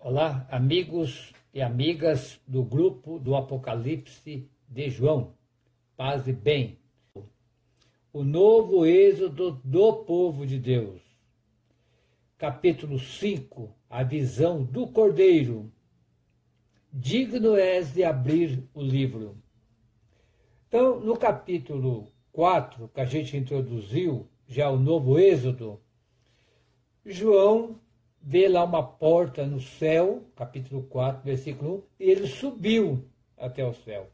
Olá, amigos e amigas do grupo do Apocalipse de João. Paz e bem. O novo êxodo do povo de Deus. Capítulo 5, a visão do Cordeiro. Digno és de abrir o livro. Então, no capítulo 4, que a gente introduziu, já o novo êxodo, João vê lá uma porta no céu, capítulo 4, versículo 1, e ele subiu até o céu.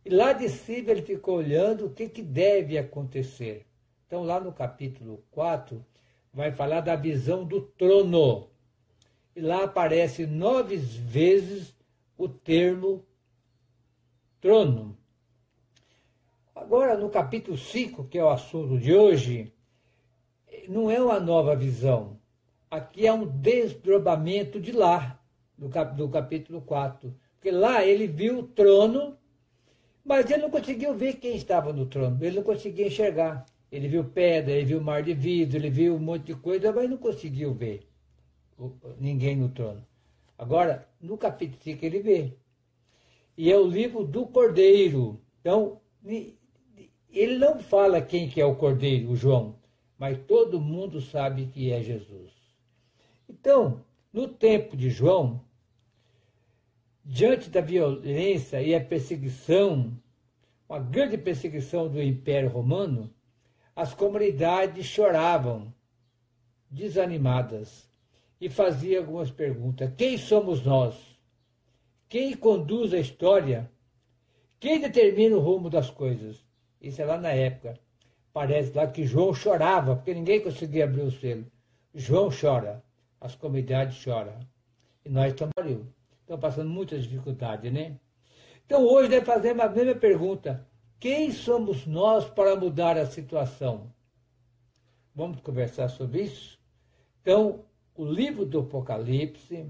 E lá de cima ele ficou olhando o que deve acontecer. Então, lá no capítulo 4, vai falar da visão do trono. E lá aparece 9 vezes o termo trono. Agora, no capítulo 5, que é o assunto de hoje, não é uma nova visão. Aqui é um desdobramento de lá, do capítulo 4. Porque lá ele viu o trono, mas ele não conseguiu ver quem estava no trono. Ele não conseguia enxergar. Ele viu pedra, ele viu mar de vidro, ele viu um monte de coisa, mas não conseguiu ver ninguém no trono. Agora, no capítulo 5 ele vê. E é o livro do Cordeiro. Então, ele não fala quem que é o Cordeiro, o João, mas todo mundo sabe que é Jesus. Então, no tempo de João, diante da violência e a perseguição, uma grande perseguição do Império Romano, as comunidades choravam, desanimadas, e faziam algumas perguntas. Quem somos nós? Quem conduz a história? Quem determina o rumo das coisas? Isso é lá na época. Parece lá que João chorava, porque ninguém conseguia abrir o selo. João chora, as comunidades choram. E nós estamos passando muita dificuldade, né? Então hoje nós fazemos a mesma pergunta. Quem somos nós para mudar a situação? Vamos conversar sobre isso? Então, o livro do Apocalipse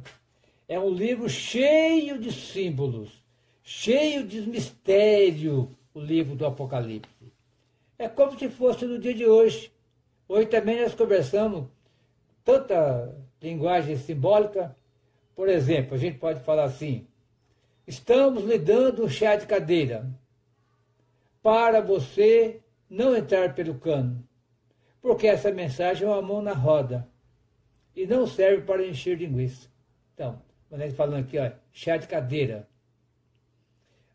é um livro cheio de símbolos, cheio de mistério, o livro do Apocalipse. É como se fosse no dia de hoje. Hoje também nós conversamos tanta linguagem simbólica. Por exemplo, a gente pode falar assim: estamos lhe dando um chá de cadeira para você não entrar pelo cano, porque essa mensagem é uma mão na roda e não serve para encher linguiça. Então, quando a gente falando aqui, ó, chá de cadeira,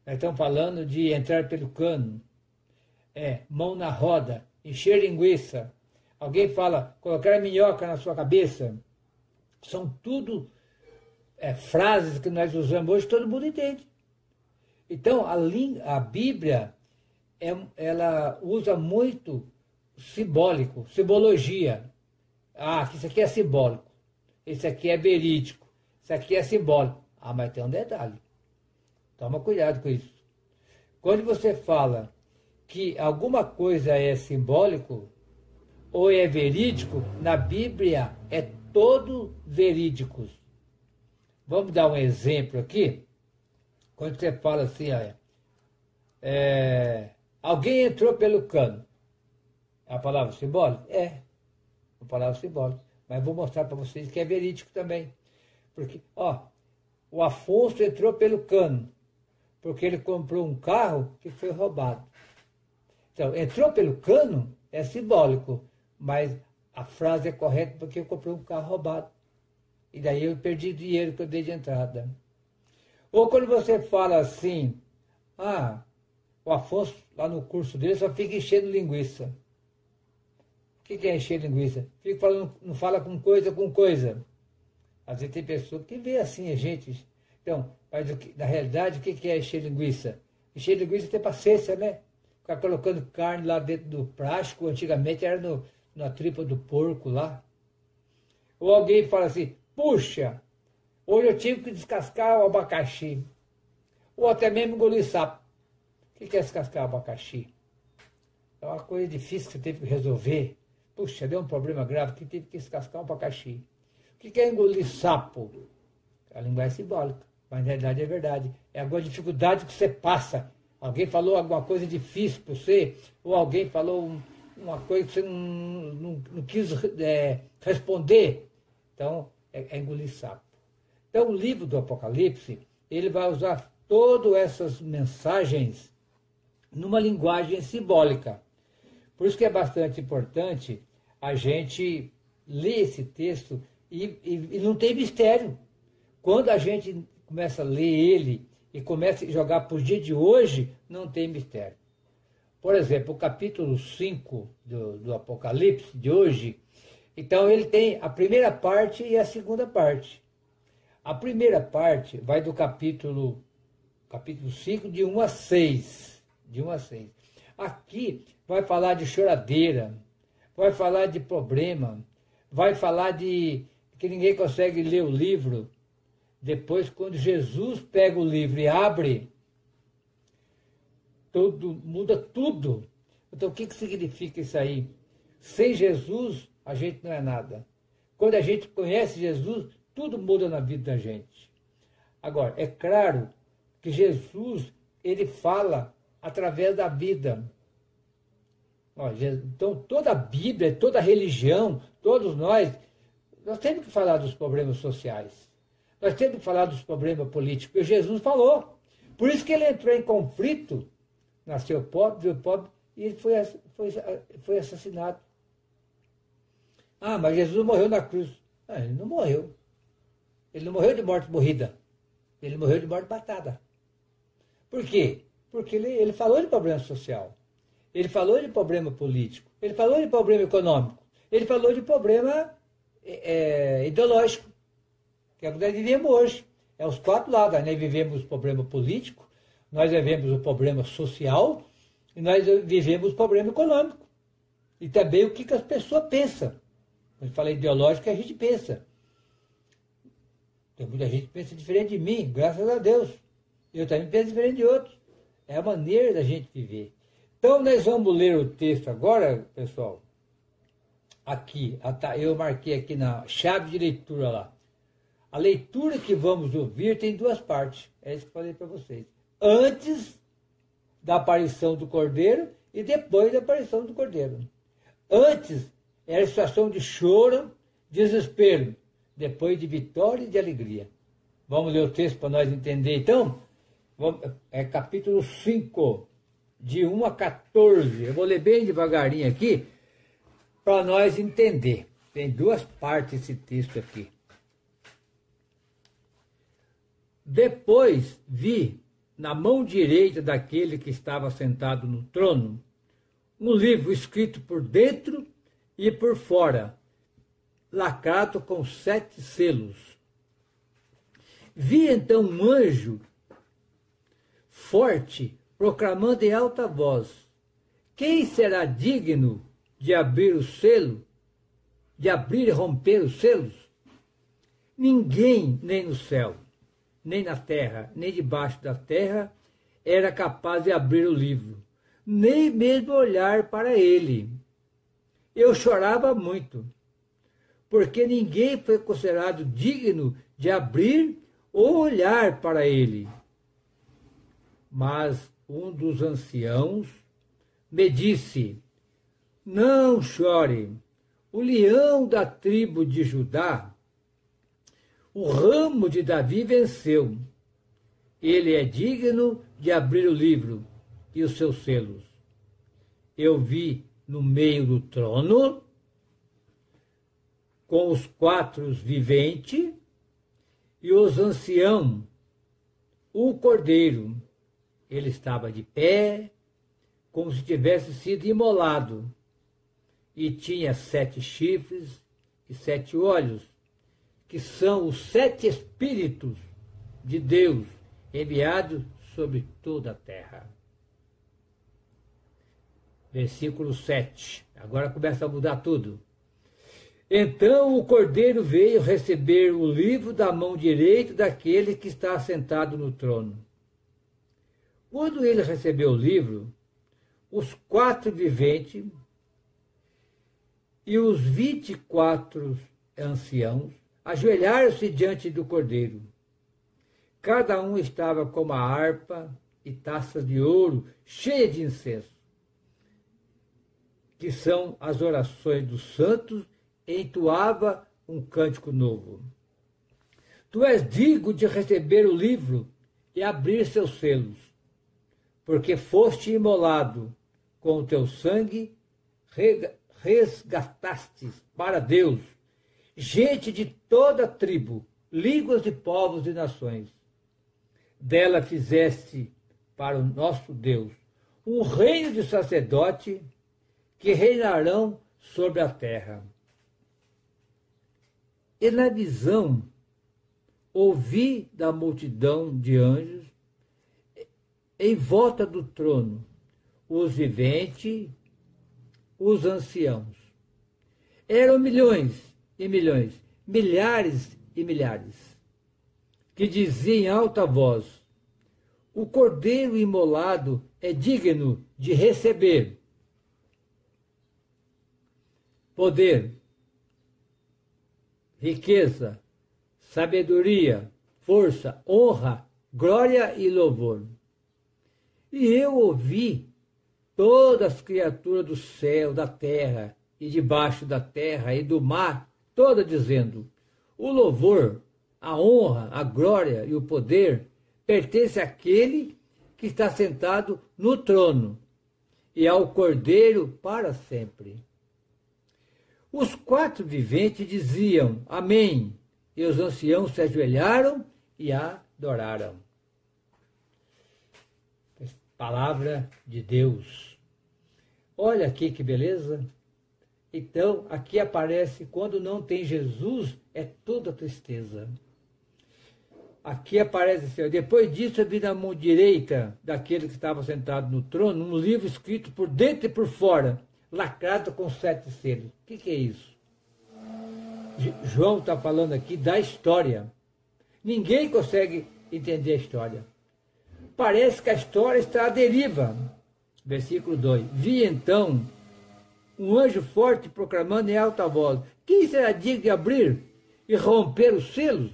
nós estamos falando de entrar pelo cano, mão na roda, encher linguiça. Alguém fala, colocar a minhoca na sua cabeça. São tudo frases que nós usamos hoje, todo mundo entende. Então, a Bíblia, ela usa muito simbólico, simbologia. Ah, isso aqui é simbólico, isso aqui é verídico, isso aqui é simbólico. Ah, mas tem um detalhe. Toma cuidado com isso. Quando você fala que alguma coisa é simbólico ou é verídico, na Bíblia é todo verídicos. Vamos dar um exemplo aqui. Quando você fala assim, alguém entrou pelo cano. É a palavra simbólica? É a palavra simbólica. Mas vou mostrar para vocês que é verídico também. Porque, o Afonso entrou pelo cano, porque ele comprou um carro que foi roubado. Então, entrou pelo cano é simbólico, mas a frase é correta porque eu comprei um carro roubado. E daí eu perdi o dinheiro que eu dei de entrada. Ou quando você fala assim, o Afonso, lá no curso dele, só fica enchendo linguiça. O que é encher linguiça? Fica falando, não fala com coisa. Às vezes tem pessoa que vê assim a gente. Então, mas na realidade, o que é encher linguiça? Encher linguiça é ter paciência, né? Ficar colocando carne lá dentro do plástico, antigamente era na tripa do porco lá. Ou alguém fala assim, puxa, hoje eu tive que descascar o abacaxi. Ou até mesmo engolir sapo. O que é descascar o abacaxi? É uma coisa difícil que você teve que resolver. Puxa, deu um problema grave que teve que descascar um abacaxi. O que é engolir sapo? A linguagem simbólica, mas na realidade é verdade. É alguma dificuldade que você passa. Alguém falou alguma coisa difícil para você, ou alguém falou uma coisa que você não quis responder. Então, é engolir sapo. Então, o livro do Apocalipse, ele vai usar todas essas mensagens numa linguagem simbólica. Por isso que é bastante importante a gente ler esse texto e não tem mistério. Quando a gente começa a ler ele e começa a jogar para o dia de hoje, não tem mistério. Por exemplo, o capítulo 5 do Apocalipse de hoje, então ele tem a primeira parte e a segunda parte. A primeira parte vai do capítulo 5, de 1 a 6. De 1 a 6. Aqui vai falar de choradeira, vai falar de problema, vai falar de que ninguém consegue ler o livro. Depois, quando Jesus pega o livro e abre, muda tudo. Então, o que significa isso aí? Sem Jesus, a gente não é nada. Quando a gente conhece Jesus, tudo muda na vida da gente. Agora, é claro que Jesus, ele fala através da vida. Então, toda a Bíblia, toda a religião, todos nós temos que falar dos problemas sociais. Nós temos que falar dos problemas políticos. E Jesus falou. Por isso que ele entrou em conflito, nasceu pobre, viu pobre, e ele foi assassinado. Ah, mas Jesus morreu na cruz. Ah, ele não morreu. Ele não morreu de morte morrida. Ele morreu de morte matada. Por quê? Porque ele falou de problema social. Ele falou de problema político. Ele falou de problema econômico. Ele falou de problema ideológico. Que é o que nós vivemos hoje. É os quatro lados. Nós vivemos o problema político, nós vivemos o problema social e nós vivemos o problema econômico. E também o que as pessoas pensam. Quando eu falei ideológico, a gente pensa. Tem muita gente que pensa diferente de mim, graças a Deus. Eu também penso diferente de outros. É a maneira da gente viver. Então, nós vamos ler o texto agora, pessoal. Aqui, eu marquei aqui na chave de leitura lá. A leitura que vamos ouvir tem duas partes. É isso que eu falei para vocês. Antes da aparição do Cordeiro e depois da aparição do Cordeiro. Antes era a situação de choro, desespero. Depois de vitória e de alegria. Vamos ler o texto para nós entender, então? É capítulo 5, de 1 a 14. Eu vou ler bem devagarinho aqui, para nós entender. Tem duas partes esse texto aqui. Depois vi, na mão direita daquele que estava sentado no trono, um livro escrito por dentro e por fora, lacrado com 7 selos. Vi então um anjo forte proclamando em alta voz: quem será digno de abrir o selo, de abrir e romper os selos? Ninguém, nem no céu, nem na terra, nem debaixo da terra, era capaz de abrir o livro, nem mesmo olhar para ele. Eu chorava muito, porque ninguém foi considerado digno de abrir ou olhar para ele. Mas um dos anciãos me disse: não chore, o leão da tribo de Judá, o ramo de Davi venceu. Ele é digno de abrir o livro e os seus selos. Eu vi no meio do trono, com os 4 viventes e os anciãos, o cordeiro. Ele estava de pé, como se tivesse sido imolado, e tinha 7 chifres e 7 olhos, que são os 7 Espíritos de Deus enviados sobre toda a terra. Versículo 7. Agora começa a mudar tudo. Então o cordeiro veio receber o livro da mão direita daquele que está sentado no trono. Quando ele recebeu o livro, os 4 viventes e os 24 anciãos ajoelharam-se diante do cordeiro. Cada um estava com uma harpa e taças de ouro cheia de incenso, que são as orações dos santos, e entoava um cântico novo. Tu és digno de receber o livro e abrir seus selos, porque foste imolado, com o teu sangue resgatastes para Deus gente de toda tribo, línguas de povos e nações. Dela fizeste para o nosso Deus um reino de sacerdote que reinarão sobre a terra. E na visão ouvi da multidão de anjos em volta do trono os viventes, os anciãos. Eram milhões e milhões, milhares e milhares, que diziam em alta voz: o cordeiro imolado é digno de receber poder, riqueza, sabedoria, força, honra, glória e louvor. E eu ouvi todas as criaturas do céu, da terra e debaixo da terra e do mar, todas dizendo: o louvor, a honra, a glória e o poder pertence àquele que está sentado no trono e ao Cordeiro para sempre. Os quatro viventes diziam: amém, e os anciãos se ajoelharam e adoraram. Palavra de Deus. Olha aqui que beleza. Então, aqui aparece, quando não tem Jesus, é toda tristeza. Aqui aparece assim: depois disso eu vi na mão direita daquele que estava sentado no trono um livro escrito por dentro e por fora, lacrado com 7 selos. O que é isso? João está falando aqui da história. Ninguém consegue entender a história. Parece que a história está à deriva. Versículo 2. Vi então um anjo forte proclamando em alta voz: quem será digno de abrir e romper os selos?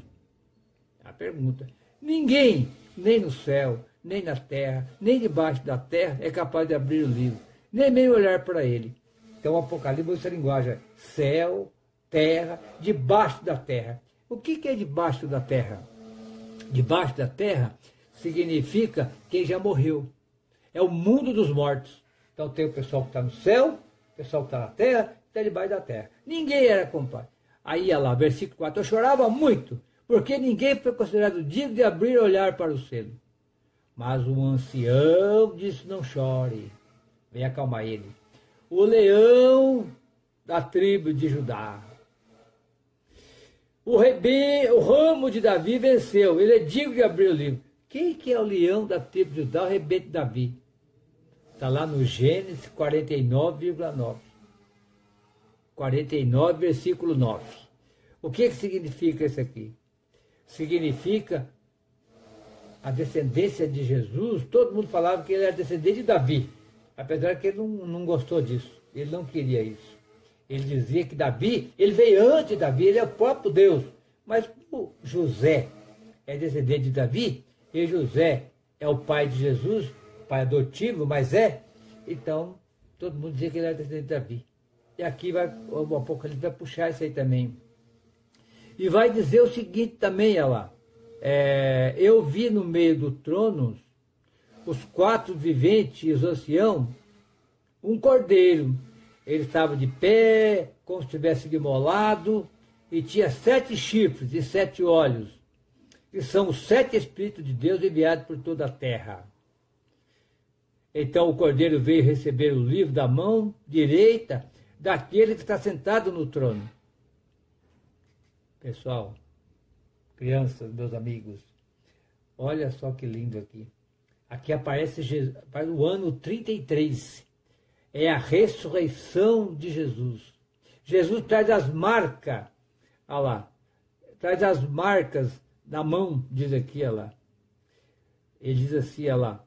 A pergunta. Ninguém, nem no céu, nem na terra, nem debaixo da terra, é capaz de abrir o livro, nem mesmo olhar para ele. Então o Apocalipse usa a linguagem céu, terra, debaixo da terra. O que é debaixo da terra? Debaixo da terra significa quem já morreu. É o mundo dos mortos. Então tem o pessoal que está no céu, o pessoal que está na terra, está debaixo da terra. Ninguém era compadre. Aí ia lá, versículo 4. Eu chorava muito, porque ninguém foi considerado digno de abrir e olhar para o selo. Mas o ancião disse: não chore. Vem acalmar ele. O leão da tribo de Judá, o ramo de Davi venceu. Ele é digno de abrir o livro. Quem que é o leão da tribo de Judá, o rebento de Davi? Está lá no Gênesis 49,9. 49, versículo 9. O que significa isso aqui? Significa a descendência de Jesus. Todo mundo falava que ele era descendente de Davi, apesar que ele não gostou disso. Ele não queria isso. Ele dizia que Davi, ele veio antes de Davi, ele é o próprio Deus. Mas o José é descendente de Davi, e José é o pai de Jesus, pai adotivo, mas então todo mundo dizia que ele era descendente de Davi. E aqui o Apocalipse vai puxar isso aí também. E vai dizer o seguinte também, olha lá. Eu vi no meio do trono os 4 viventes e os anciãos, um cordeiro. Ele estava de pé, como se tivesse sido imolado, e tinha 7 chifres e 7 olhos, que são os 7 Espíritos de Deus enviados por toda a terra. Então o cordeiro veio receber o livro da mão direita daquele que está sentado no trono. Pessoal, crianças, meus amigos, olha só que lindo aqui. Aqui aparece o ano 33. É a ressurreição de Jesus. Jesus traz as marcas, olha lá, traz as marcas da mão, diz aqui, olha lá. Ele diz assim, olha lá,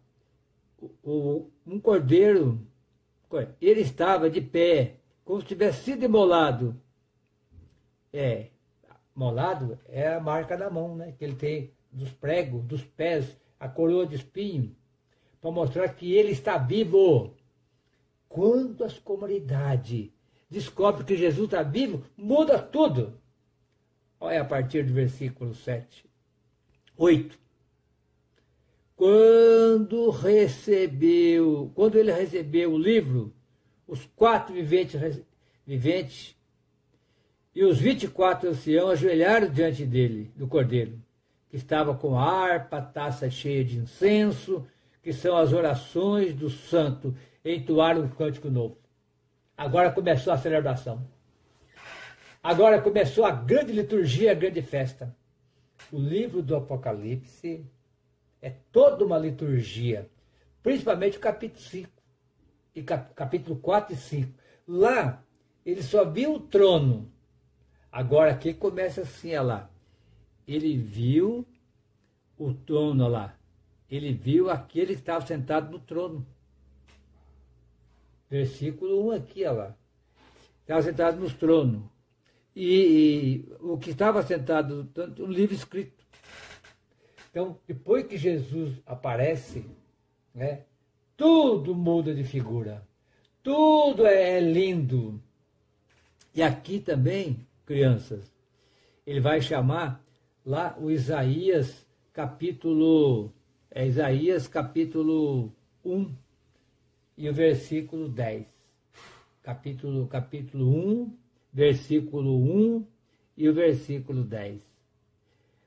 um cordeiro, ele estava de pé, como se tivesse sido imolado. Molado é a marca da mão, né? Que ele tem dos pregos, dos pés, a coroa de espinho, para mostrar que ele está vivo. Quando as comunidades descobrem que Jesus está vivo, muda tudo. Olha a partir do versículo 7. 8. Quando ele recebeu o livro, os 4 viventes e os 24 anciãos ajoelharam diante dele, do Cordeiro, que estava com a harpa, taça cheia de incenso, que são as orações do santo, e entoaram um cântico novo. Agora começou a celebração. Agora começou a grande liturgia, a grande festa. O livro do Apocalipse é toda uma liturgia, principalmente o capítulo 5, e capítulo 4 e 5. Lá, ele só viu o trono. Agora aqui começa assim, olha lá. Ele viu o trono, olha lá. Ele viu aquele que estava sentado no trono. Versículo 1 aqui, olha lá. Estava sentado no trono. E o que estava sentado, um livro escrito. Então, depois que Jesus aparece, né, tudo muda de figura. Tudo é lindo. E aqui também, crianças, ele vai chamar lá o Isaías capítulo 1 e o versículo 10. Capítulo 1, versículo 1 e o versículo 10.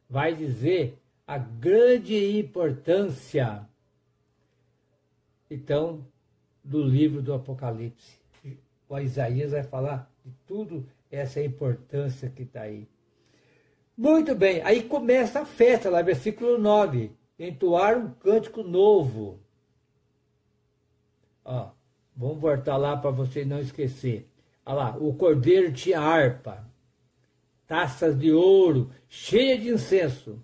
Vai dizer a grande importância, então, do livro do Apocalipse. O Isaías vai falar de tudo essa importância que está aí. Muito bem, aí começa a festa, lá, versículo 9. Entoar um cântico novo. Ó, vamos voltar lá para você não esquecer. Olha lá, o cordeiro tinha harpa, taças de ouro, cheia de incenso,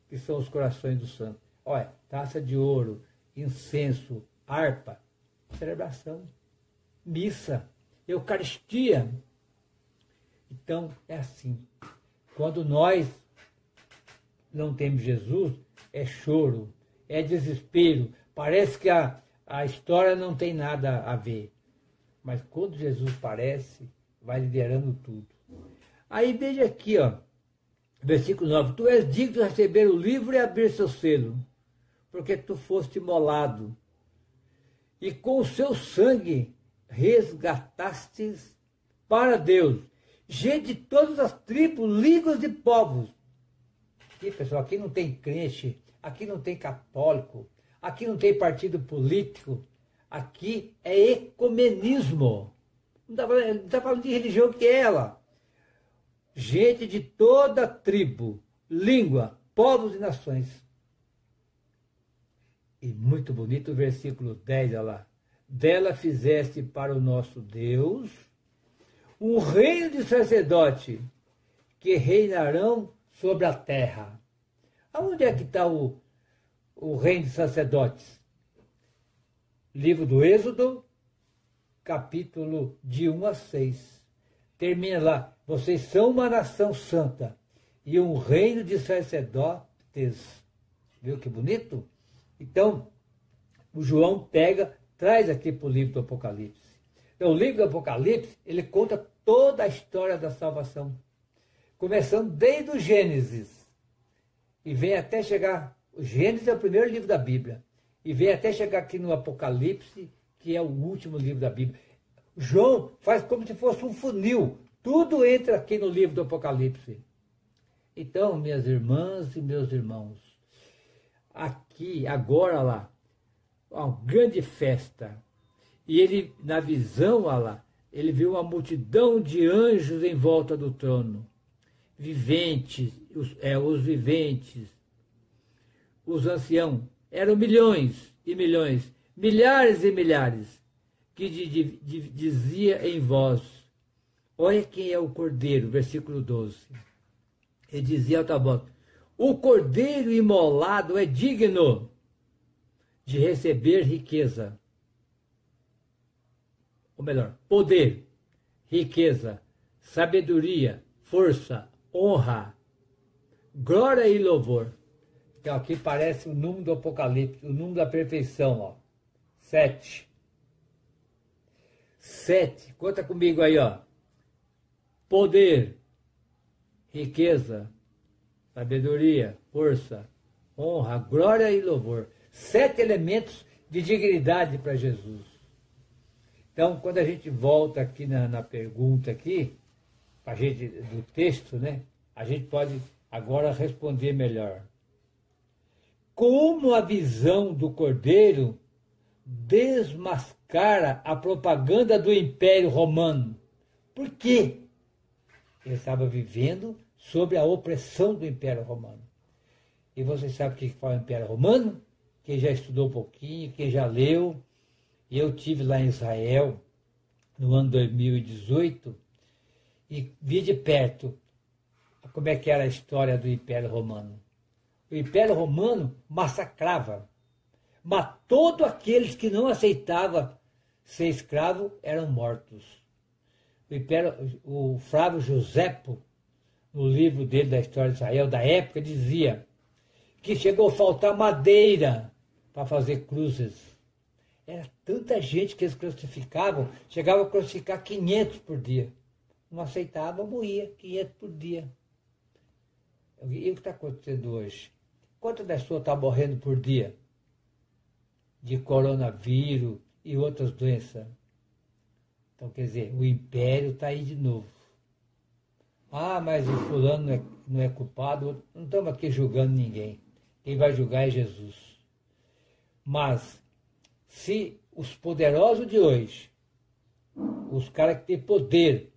que são os corações dos santos. Olha, taça de ouro, incenso, harpa, celebração, missa, eucaristia. Então, é assim. Quando nós não temos Jesus, é choro, é desespero. Parece que a história não tem nada a ver. Mas quando Jesus aparece, vai liderando tudo. Aí veja aqui, ó, versículo 9. Tu és digno de receber o livro e abrir seu selo, porque tu foste imolado. E com o seu sangue resgatastes para Deus gente de todas as tribos, línguas e povos. Aqui, pessoal, aqui não tem crente, aqui não tem católico, aqui não tem partido político, aqui é ecumenismo. Não está falando de religião que é ela. Gente de toda tribo, língua, povos e nações. E muito bonito o versículo 10, olha lá. Dela fizeste para o nosso Deus um reino de sacerdote que reinarão sobre a terra. Aonde é que está o reino de sacerdotes? Livro do Êxodo, capítulo de 1 a 6. Termina lá. Vocês são uma nação santa e um reino de sacerdotes. Viu que bonito? Então, o João traz aqui para o livro do Apocalipse. Então, o livro do Apocalipse, ele conta toda a história da salvação. Começando desde o Gênesis. E vem até chegar... O Gênesis é o primeiro livro da Bíblia. E vem até chegar aqui no Apocalipse, que é o último livro da Bíblia. João faz como se fosse um funil. Tudo entra aqui no livro do Apocalipse. Então, minhas irmãs e meus irmãos, aqui, agora lá, uma grande festa. E ele, na visão, olha lá, ele viu uma multidão de anjos em volta do trono. Viventes, os viventes, os anciãos, eram milhões e milhões, milhares e milhares, que dizia em voz, olha quem é o Cordeiro, versículo 12. Ele dizia alta voz, o Cordeiro imolado é digno de receber riqueza. Ou melhor, poder, riqueza, sabedoria, força, honra, glória e louvor. Então aqui parece o número do Apocalipse, o número da perfeição, ó. 7. 7, conta comigo aí, ó. Poder, riqueza, sabedoria, força, honra, glória e louvor. 7 elementos de dignidade para Jesus. Então, quando a gente volta aqui na pergunta aqui, a gente, do texto, né, a gente pode agora responder melhor. Como a visão do Cordeiro desmascara a propaganda do Império Romano? Por quê? Ele estava vivendo sob a opressão do Império Romano. E você sabe o que foi o Império Romano? Quem já estudou um pouquinho, quem já leu. E eu tive lá em Israel no ano 2018 e vi de perto como é que era a história do Império Romano. O Império Romano massacrava, mas todos aqueles que não aceitavam ser escravo eram mortos. O Flávio Josépo, no livro dele da História de Israel, da época, dizia que chegou a faltar madeira para fazer cruzes. Era tanta gente que eles crucificavam, chegavam a crucificar 500 por dia. Não aceitava, morria, 500 por dia. E o que está acontecendo hoje? Quantas pessoas estão morrendo por dia? De coronavírus e outras doenças. Então, quer dizer, o império está aí de novo. Ah, mas o fulano não é culpado. Não estamos aqui julgando ninguém. Quem vai julgar é Jesus. Mas, se os poderosos de hoje, os caras que têm poder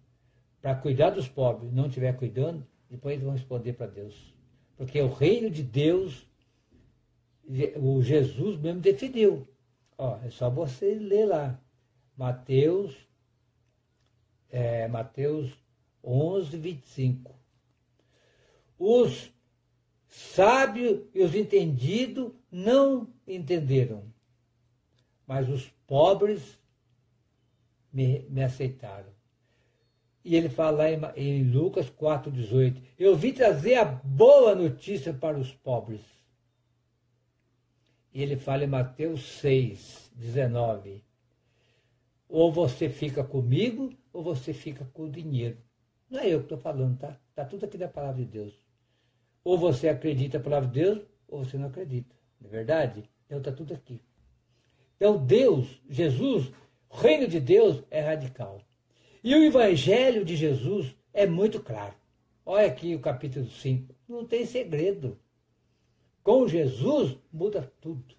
para cuidar dos pobres, não estiver cuidando, depois eles vão responder para Deus. Porque o reino de Deus, o Jesus mesmo definiu. Ó, é só você ler lá. Mateus 11, 25. Os sábios e os entendidos não entenderam, mas os pobres me aceitaram. E ele fala lá em Lucas 4,18, eu vim trazer a boa notícia para os pobres. E ele fala em Mateus 6,19, ou você fica comigo, ou você fica com o dinheiro. Não é eu que estou falando, tá? Está tudo aqui da palavra de Deus. Ou você acredita na palavra de Deus, ou você não acredita. Não é verdade? Então está tudo aqui. Então Deus, Jesus, o reino de Deus é radical. E o evangelho de Jesus é muito claro. Olha aqui o capítulo 5. Não tem segredo. Com Jesus muda tudo.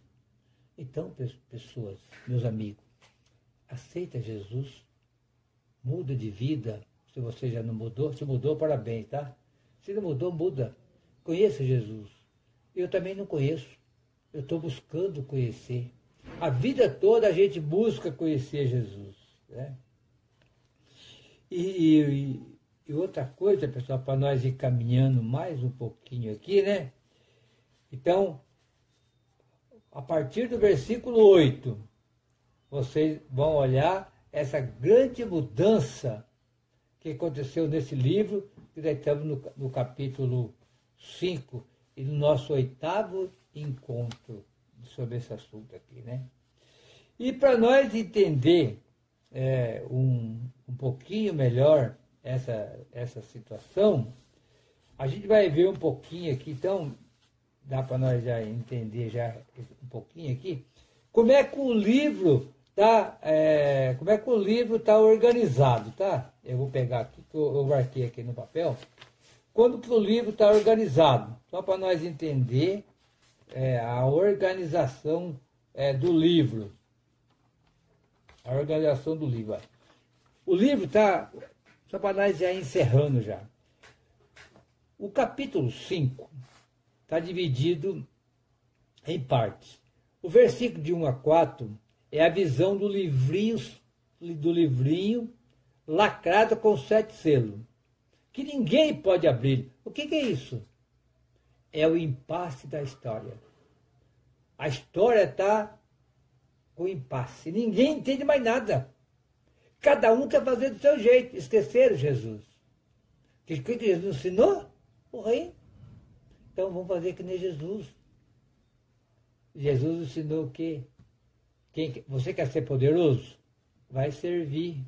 Então, pessoas, meus amigos, aceita Jesus, muda de vida. Se você já não mudou, se mudou, parabéns, tá? Se não mudou, muda. Conheça Jesus. Eu também não conheço. Eu estou buscando conhecer. A vida toda a gente busca conhecer Jesus, né? E outra coisa, pessoal, para nós ir caminhando mais um pouquinho aqui, né? Então, a partir do versículo 8, vocês vão olhar essa grande mudança que aconteceu nesse livro, que nós estamos no capítulo 5, e no nosso 8º encontro sobre esse assunto aqui, né? E para nós entender um pouquinho melhor essa situação, a gente vai ver um pouquinho aqui, então dá para nós já entender já um pouquinho aqui, como é que o livro está organizado, tá? Eu vou pegar aqui, que eu marquei aqui no papel, como que o livro está organizado, só para nós entender a organização do livro. A organização do livro. O livro está, só para nós já encerrando já. O capítulo 5 está dividido em partes. O versículo de 1 a 4 é a visão do livrinho lacrado com 7 selos, que ninguém pode abrir. O que é isso? É o impasse da história. A história está com impasse. Ninguém entende mais nada. Cada um quer fazer do seu jeito. Esqueceram Jesus. O que Jesus ensinou? O reino. Então vamos fazer que nem Jesus. Jesus ensinou o quê? Você quer ser poderoso? Vai servir.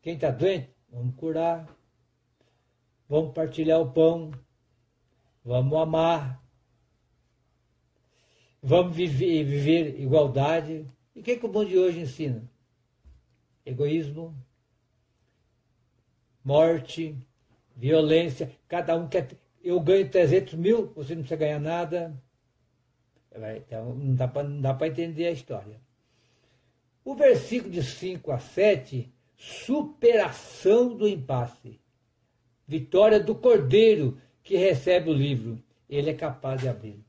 Quem está doente? Vamos curar. vamos partilhar o pão, vamos amar, vamos viver igualdade. E o que o mundo de hoje ensina? Egoísmo, morte, violência. Cada um quer. Eu ganho 300 mil, você não precisa ganhar nada. Então, não dá para entender a história. O versículo de 5 a 7, superação do impasse. Vitória do Cordeiro que recebe o livro. Ele é capaz de abrir.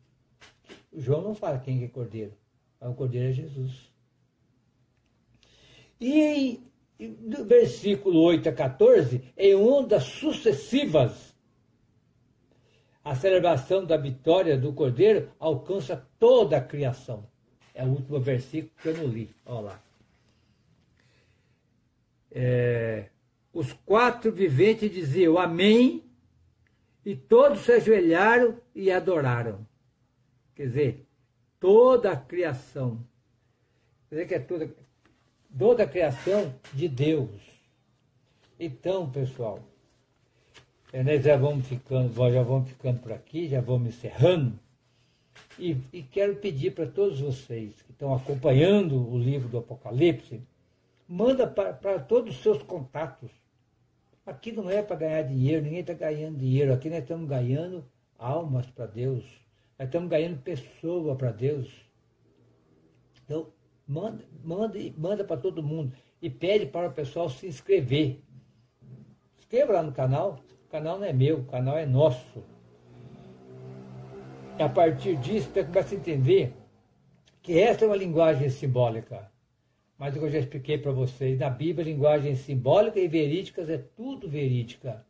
O João não fala quem é Cordeiro, mas o Cordeiro é Jesus. E do versículo 8 a 14, em ondas sucessivas, a celebração da vitória do Cordeiro alcança toda a criação. É o último versículo que eu não li. Olha lá. Os 4 viventes diziam Amém, e todos se ajoelharam e adoraram. Quer dizer, toda a criação. Quer dizer que é toda a criação de Deus. Então, pessoal, nós já vamos ficando por aqui, já vamos encerrando. E quero pedir para todos vocês que estão acompanhando o livro do Apocalipse, manda para todos os seus contatos. Aqui não é para ganhar dinheiro, ninguém está ganhando dinheiro. Aqui nós estamos ganhando almas para Deus. Nós estamos ganhando pessoa para Deus. Então, manda para todo mundo. E pede para o pessoal se inscrever. Se inscreva lá no canal. O canal não é meu, o canal é nosso. E a partir disso, você começa a entender que essa é uma linguagem simbólica. Mas o que eu já expliquei para vocês, na Bíblia, linguagem simbólica e verídicas é tudo verídica.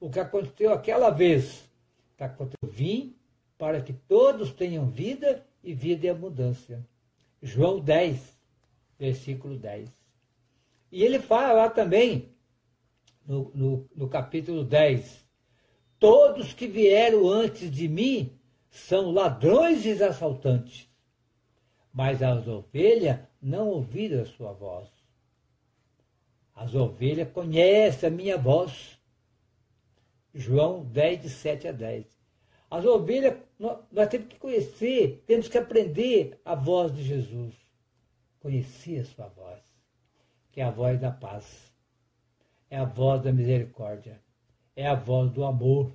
O que aconteceu aquela vez, eu vim para que todos tenham vida e vida em abundância. João 10, versículo 10. E ele fala lá também, no capítulo 10, todos que vieram antes de mim são ladrões e assaltantes, mas as ovelhas não ouviram a sua voz. As ovelhas conhecem a minha voz. João 10, de 7 a 10. As ovelhas, nós temos que conhecer, temos que aprender a voz de Jesus. Conhecer a sua voz, que é a voz da paz, é a voz da misericórdia, é a voz do amor.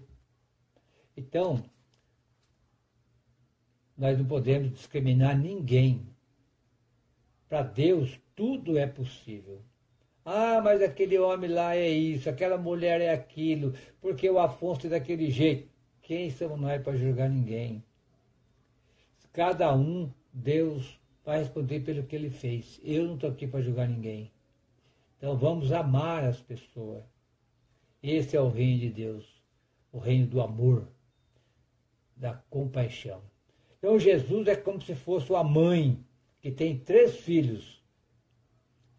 Então, nós não podemos discriminar ninguém. Para Deus, tudo é possível. Ah, mas aquele homem lá é isso, aquela mulher é aquilo, porque o Afonso é daquele jeito. Quem somos nós para julgar ninguém? Cada um, Deus vai responder pelo que ele fez. Eu não estou aqui para julgar ninguém. Então vamos amar as pessoas. Esse é o reino de Deus, o reino do amor, da compaixão. Então Jesus é como se fosse uma mãe que tem 3 filhos.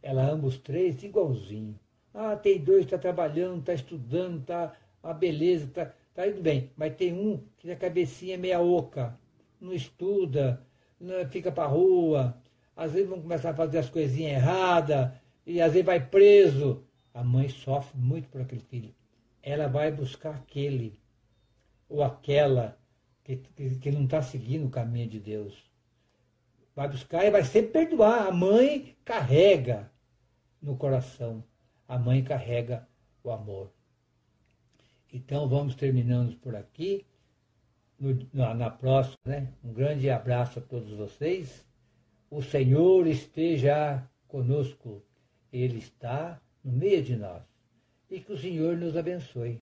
Ela ama os 3 igualzinho. Ah, tem 2 que está trabalhando, está estudando, está uma beleza, está indo bem. Mas tem um que tem a cabecinha meia oca, não estuda, fica para a rua, às vezes vão começar a fazer as coisinhas erradas, e às vezes vai preso. A mãe sofre muito por aquele filho. Ela vai buscar aquele ou aquela que não está seguindo o caminho de Deus. Vai buscar e vai sempre perdoar. A mãe carrega no coração. A mãe carrega o amor. Então vamos terminando por aqui. Na próxima, né? Um grande abraço a todos vocês. O Senhor esteja conosco. Ele está no meio de nós. E que o Senhor nos abençoe.